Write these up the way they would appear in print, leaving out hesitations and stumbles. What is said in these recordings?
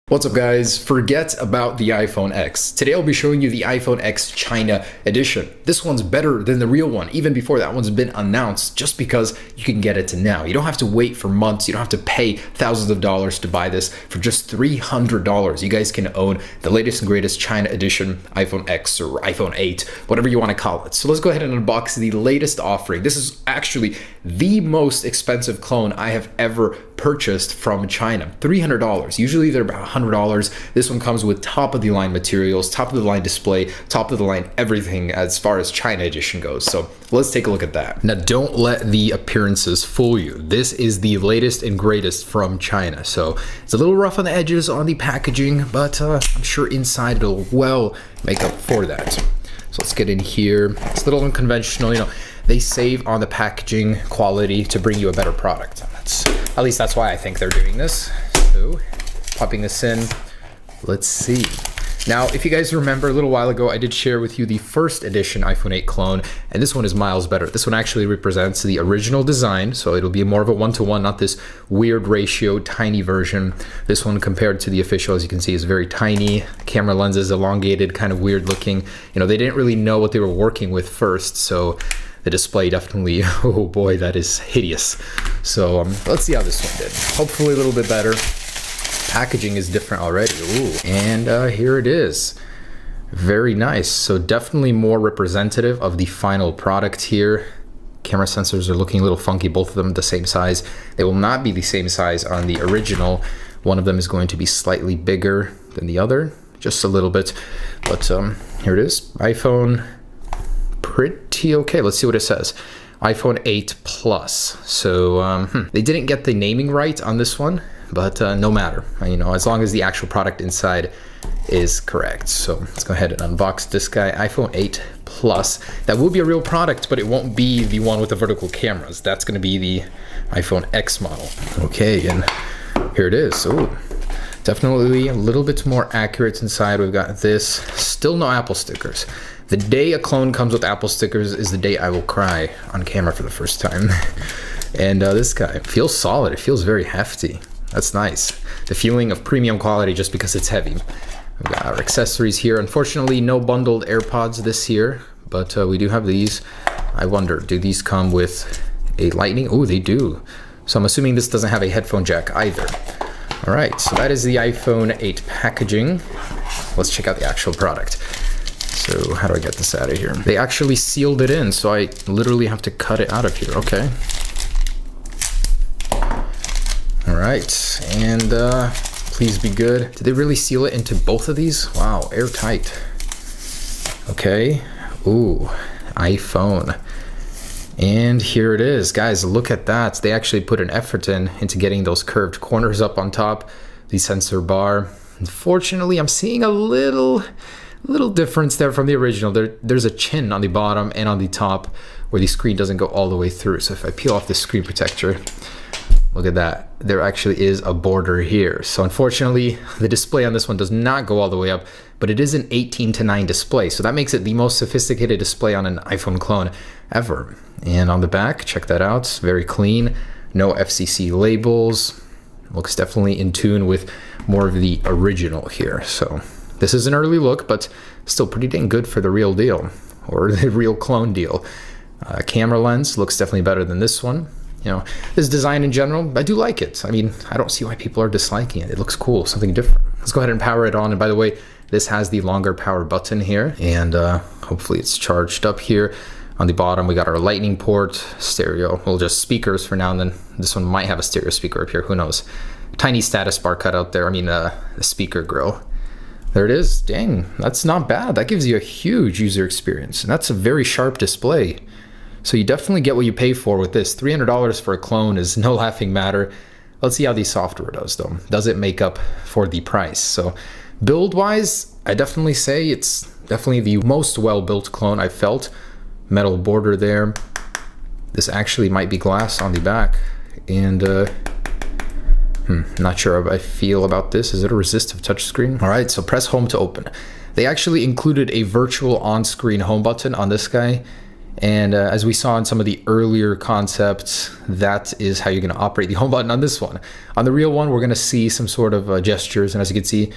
What's up guys, forget about the iPhone X. Today I'll be showing you the iPhone X China edition. This one's better than the real one, even before that one's been announced, just because you can get it now. You don't have to wait for months, you don't have to pay thousands of dollars to buy this. For just $300, you guys can own the latest and greatest China edition iPhone X or iPhone 8, whatever you want to call it. So let's go ahead and unbox the latest offering. This is actually the most expensive clone I have ever purchased from China. $300. Usually they're about $100. This one comes with top of the line materials, top of the line display, top of the line everything as far as China edition goes. So let's take a look at that. Now don't let the appearances fool you. This is the latest and greatest from China. So it's a little rough on the edges on the packaging, but I'm sure inside it'll well make up for that. So let's get in here. It's a little unconventional, you know. They save on the packaging quality to bring you a better product. At least that's why I think they're doing this. So, popping this in, let's see. Now, if you guys remember a little while ago, I did share with you the first edition iPhone 8 clone, and this one is miles better. This one actually represents the original design, so it'll be more of a one-to-one, not this weird ratio, tiny version. This one compared to the official, as you can see, is very tiny. Camera lens is elongated, kind of weird looking. You know, they didn't really know what they were working with first, so the display definitely, oh boy, that is hideous. So let's see how this one did. Hopefully a little bit better. Packaging is different already. Ooh. And here it is. Very nice. So definitely more representative of the final product here. Camera sensors are looking a little funky, both of them the same size. They will not be the same size on the original. One of them is going to be slightly bigger than the other, just a little bit. But here it is. iPhone, pretty okay. Let's see what it says. iPhone 8 Plus. So they didn't get the naming right on this one, but no matter. You know, as long as the actual product inside is correct. So let's go ahead and unbox this guy. iPhone 8 Plus. That will be a real product, but it won't be the one with the vertical cameras. That's going to be the iPhone X model. Okay, and here it is. So definitely a little bit more accurate inside. We've got this. Still no Apple stickers. The day a clone comes with Apple stickers is the day I will cry on camera for the first time. And this guy feels solid. It feels very hefty. That's nice. The feeling of premium quality just because it's heavy. We've got our accessories here. Unfortunately, no bundled AirPods this year, but we do have these. I wonder, do these come with a lightning? Oh, they do. So I'm assuming this doesn't have a headphone jack either. All right, so that is the iPhone 8 packaging. Let's check out the actual product. So how do I get this out of here? They actually sealed it in, so I literally have to cut it out of here. Okay. All right, and please be good. Did they really seal it into both of these? Wow, airtight. Okay. Ooh, iPhone. And here it is. Guys, look at that. They actually put an effort into getting those curved corners up on top, the sensor bar. Unfortunately, I'm seeing a little difference there from the original. There's a chin on the bottom and on the top where the screen doesn't go all the way through. So if I peel off the screen protector, look at that. There actually is a border here. So unfortunately, the display on this one does not go all the way up, but it is an 18:9 display. So that makes it the most sophisticated display on an iPhone clone ever. And on the back, check that out. Very clean. No FCC labels. Looks definitely in tune with more of the original here. So this is an early look, but still pretty dang good for the real deal, or the real clone deal. Camera lens looks definitely better than this one. You know, this design in general, I do like it. I mean, I don't see why people are disliking it. It looks cool, something different. Let's go ahead and power it on. And by the way, this has the longer power button here, and hopefully it's charged up here. On the bottom, we got our lightning port, stereo, well, just speakers for now, and then this one might have a stereo speaker up here, who knows. Tiny status bar cut out there, the speaker grill. There it is. Dang, that's not bad. That gives you a huge user experience, and that's a very sharp display. So you definitely get what you pay for with this. $300 for a clone is no laughing matter. Let's see how the software does though. Does it make up for the price? So build-wise, I definitely say it's definitely the most well-built clone I've felt. Metal border there. This actually might be glass on the back, and not sure how I feel about this. Is it a resistive touchscreen? All right, so press home to open. They actually included a virtual on-screen home button on this guy, And as we saw in some of the earlier concepts, that is how you're going to operate the home button on this one. On the real one, we're going to see some sort of gestures. And as you can see,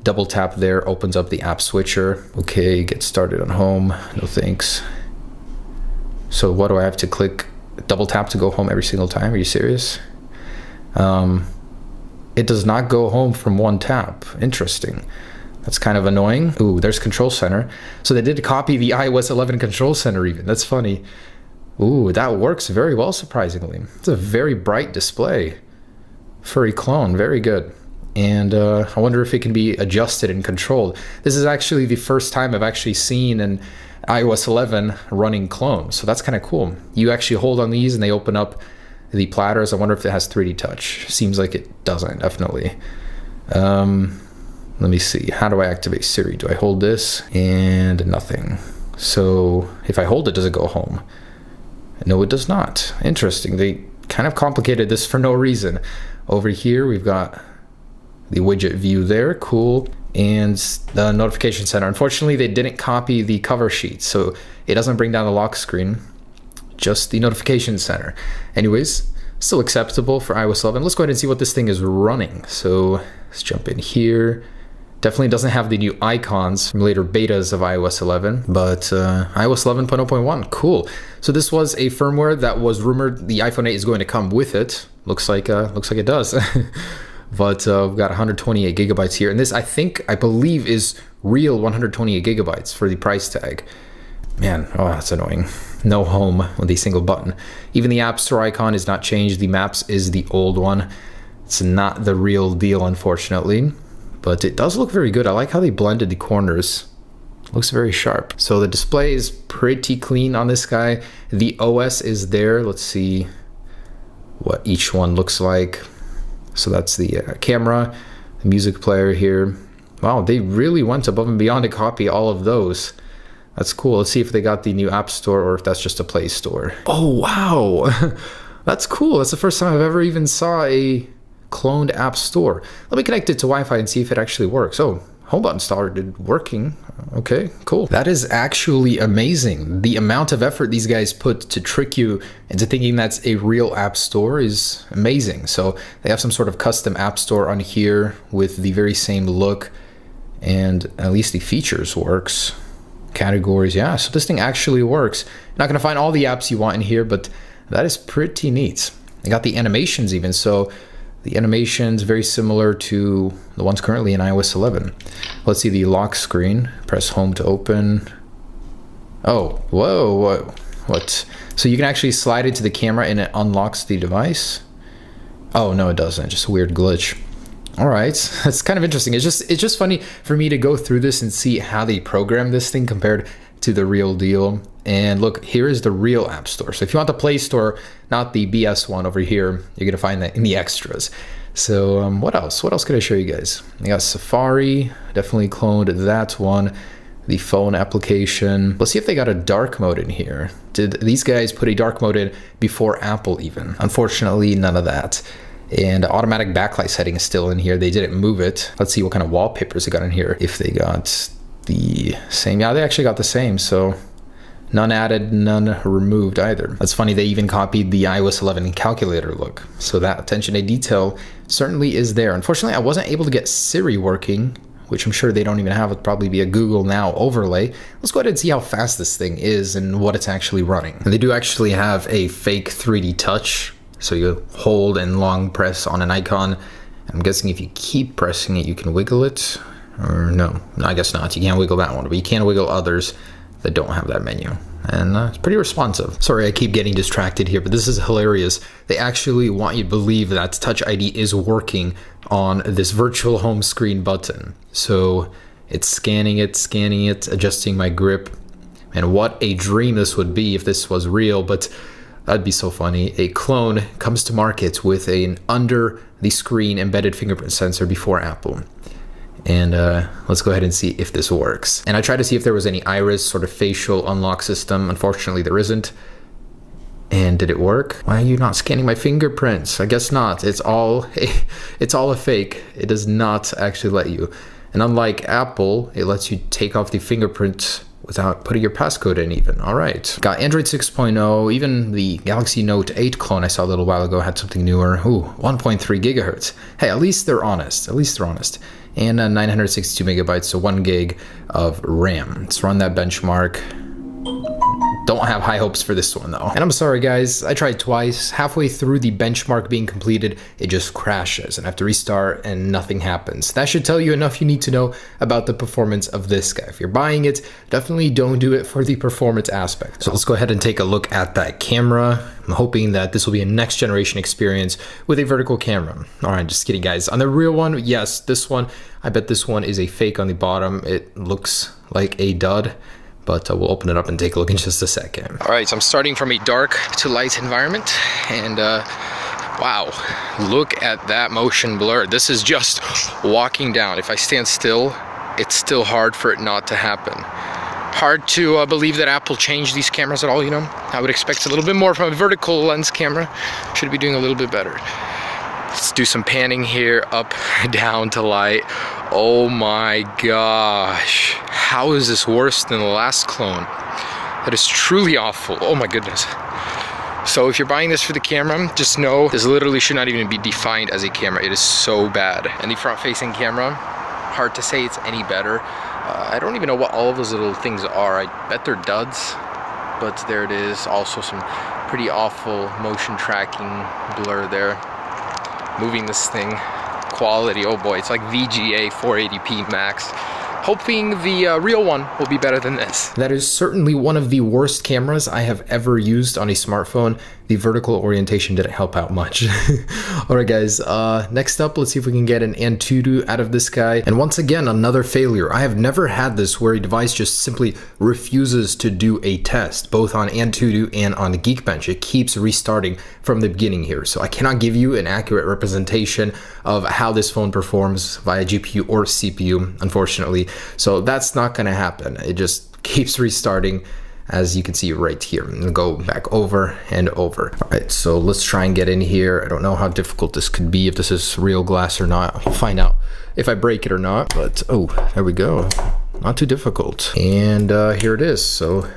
double tap there opens up the app switcher. Okay, get started on home. No thanks. So what do I have to click? Double tap to go home every single time? Are you serious? It does not go home from one tap. Interesting. That's kind of annoying. Ooh, there's Control Center. So they did copy the iOS 11 Control Center even. That's funny. Ooh, that works very well, surprisingly. It's a very bright display. Furry clone, very good. And I wonder if it can be adjusted and controlled. This is actually the first time I've actually seen an iOS 11 running clone. So that's kind of cool. You actually hold on these and they open up the platters. I wonder if it has 3D touch. Seems like it doesn't, definitely. Let me see. How do I activate Siri? Do I hold this? And nothing. So if I hold it, does it go home? No, it does not. Interesting. They kind of complicated this for no reason. Over here, we've got the widget view there. Cool. And the notification center. Unfortunately, they didn't copy the cover sheet, so it doesn't bring down the lock screen, just the notification center. Anyways, still acceptable for iOS 11. Let's go ahead and see what this thing is running. So let's jump in here. Definitely doesn't have the new icons from later betas of iOS 11, but iOS 11.0.1, cool. So this was a firmware that was rumored the iPhone 8 is going to come with it. Looks like it does. But we've got 128 gigabytes here, and this I believe is real 128 gigabytes for the price tag. Man, oh, that's annoying. No home with a single button. Even the App Store icon is not changed. The Maps is the old one. It's not the real deal, unfortunately. But it does look very good. I like how they blended the corners. Looks very sharp. So the display is pretty clean on this guy. The OS is there. Let's see what each one looks like. So that's the camera, the music player here. Wow, they really went above and beyond to copy all of those. That's cool. Let's see if they got the new App Store or if that's just a Play Store. Oh, wow. That's cool. That's the first time I've ever even saw a cloned App Store. Let me connect it to Wi-Fi and see if it actually works. Oh, home button started working. Okay, cool. That is actually amazing. The amount of effort these guys put to trick you into thinking that's a real App Store is amazing. So they have some sort of custom App Store on here with the very same look, and at least the features works. Categories, yeah, so this thing actually works. You're not going to find all the apps you want in here, but that is pretty neat. They got the animations even, so the animations very similar to the ones currently in iOS 11. Let's see the lock screen. Press home to open. Oh, whoa, what? So you can actually slide into the camera and it unlocks the device? Oh, no, it doesn't. Just a weird glitch. All right, that's kind of interesting. It's just funny for me to go through this and see how they program this thing compared to the real deal. And look, here is the real App Store. So if you want the Play Store, not the BS one over here, you're gonna find that in the extras. So what else? What else could I show you guys? I got Safari, definitely cloned that one. The phone application. Let's see if they got a dark mode in here. Did these guys put a dark mode in before Apple even? Unfortunately, none of that. And automatic backlight setting is still in here. They didn't move it. Let's see what kind of wallpapers they got in here. If they got the same. Yeah, they actually got the same. So none added, none removed either. That's funny. They even copied the iOS 11 calculator look. So that attention to detail certainly is there. Unfortunately, I wasn't able to get Siri working, which I'm sure they don't even have. It'd probably be a Google Now overlay. Let's go ahead and see how fast this thing is and what it's actually running. And they do actually have a fake 3D touch. So you hold and long press on an icon. I'm guessing if you keep pressing it, you can wiggle it. Or no, I guess not. You can't wiggle that one, but you can wiggle others that don't have that menu. And it's pretty responsive. Sorry, I keep getting distracted here, but this is hilarious. They actually want you to believe that Touch ID is working on this virtual home screen button. So it's scanning it, adjusting my grip. And what a dream this would be if this was real, but that'd be so funny. A clone comes to market with an under the screen embedded fingerprint sensor before Apple. And let's go ahead and see if this works. And I tried to see if there was any iris sort of facial unlock system. Unfortunately, there isn't. And did it work? Why are you not scanning my fingerprints? I guess not. It's all a fake. It does not actually let you. And unlike Apple, it lets you take off the fingerprint without putting your passcode in even. All right. Got Android 6.0, even the Galaxy Note 8 clone I saw a little while ago had something newer. Ooh, 1.3 gigahertz. Hey, at least they're honest. At least they're honest. And 962 megabytes, so 1 gig of RAM. Let's run that benchmark. Don't have high hopes for this one though. And I'm sorry guys, I tried twice. Halfway through the benchmark being completed, it just crashes and I have to restart and nothing happens. That should tell you enough you need to know about the performance of this guy. If you're buying it, definitely don't do it for the performance aspect. So let's go ahead and take a look at that camera. I'm hoping that this will be a next generation experience with a vertical camera. All right, just kidding guys. On the real one, yes, this one, I bet this one is a fake on the bottom. It looks like a dud. But we'll open it up and take a look in just a second. All right, so I'm starting from a dark to light environment, and wow, look at that motion blur. This is just walking down. If I stand still, it's still hard for it not to happen. Hard to believe that Apple changed these cameras at all, you know? I would expect a little bit more from a vertical lens camera. Should be doing a little bit better. Let's do some panning here, up, down to light. Oh my gosh. How is this worse than the last clone? That is truly awful. Oh my goodness. So if you're buying this for the camera, just know this literally should not even be defined as a camera. It is so bad. And the front-facing camera, hard to say it's any better. I don't even know what all of those little things are. I bet they're duds, but there it is. Also some pretty awful motion tracking blur there. Moving this thing, quality, oh boy, it's like VGA 480p max. Hoping the real one will be better than this. That is certainly one of the worst cameras I have ever used on a smartphone. The vertical orientation didn't help out much. All right, guys, next up, let's see if we can get an Antutu out of this guy. And once again, another failure. I have never had this where a device just simply refuses to do a test, both on Antutu and on Geekbench. It keeps restarting from the beginning here. So I cannot give you an accurate representation of how this phone performs via GPU or CPU, unfortunately. So that's not gonna happen. It just keeps restarting, as you can see right here. I'm gonna go back over and over. All right, so let's try and get in here. I don't know how difficult this could be, if this is real glass or not. I'll find out if I break it or not, but oh, there we go. Not too difficult. And here it is. So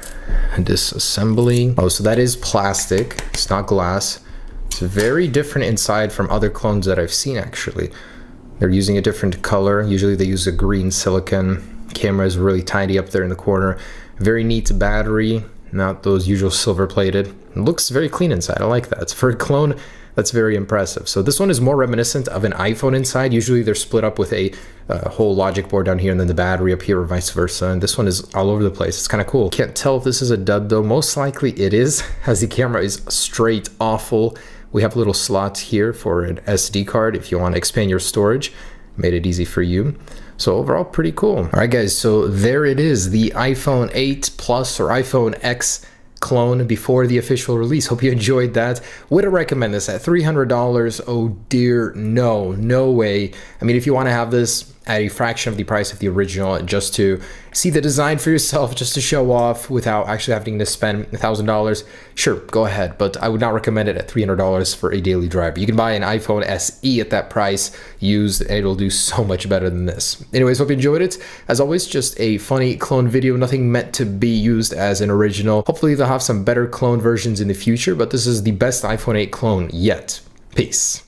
disassembling. Oh, so that is plastic. It's not glass. It's very different inside from other clones that I've seen actually. They're using a different color. Usually they use a green silicon. Camera is really tiny up there in the corner. Very neat battery, not those usual silver plated. It looks very clean inside. I like that. For a clone, that's very impressive. So this one is more reminiscent of an iPhone inside. Usually they're split up with a whole logic board down here and then the battery up here or vice versa. And this one is all over the place. It's kind of cool. Can't tell if this is a dud though. Most likely it is, as the camera is straight awful. We have little slots here for an SD card if you want to expand your storage. Made it easy for you. So overall, pretty cool. All right, guys, so there it is, the iPhone 8 Plus or iPhone X clone before the official release. Hope you enjoyed that. Would I recommend this at $300? Oh dear, no, no way. I mean, if you want to have this at a fraction of the price of the original, just to see the design for yourself, just to show off without actually having to spend $1,000, sure, go ahead. But I would not recommend it at $300 for a daily driver. You can buy an iPhone SE at that price used, and it'll do so much better than this. Anyways, hope you enjoyed it. As always, just a funny clone video, nothing meant to be used as an original. Hopefully they'll have some better clone versions in the future, but this is the best iPhone 8 clone yet. Peace.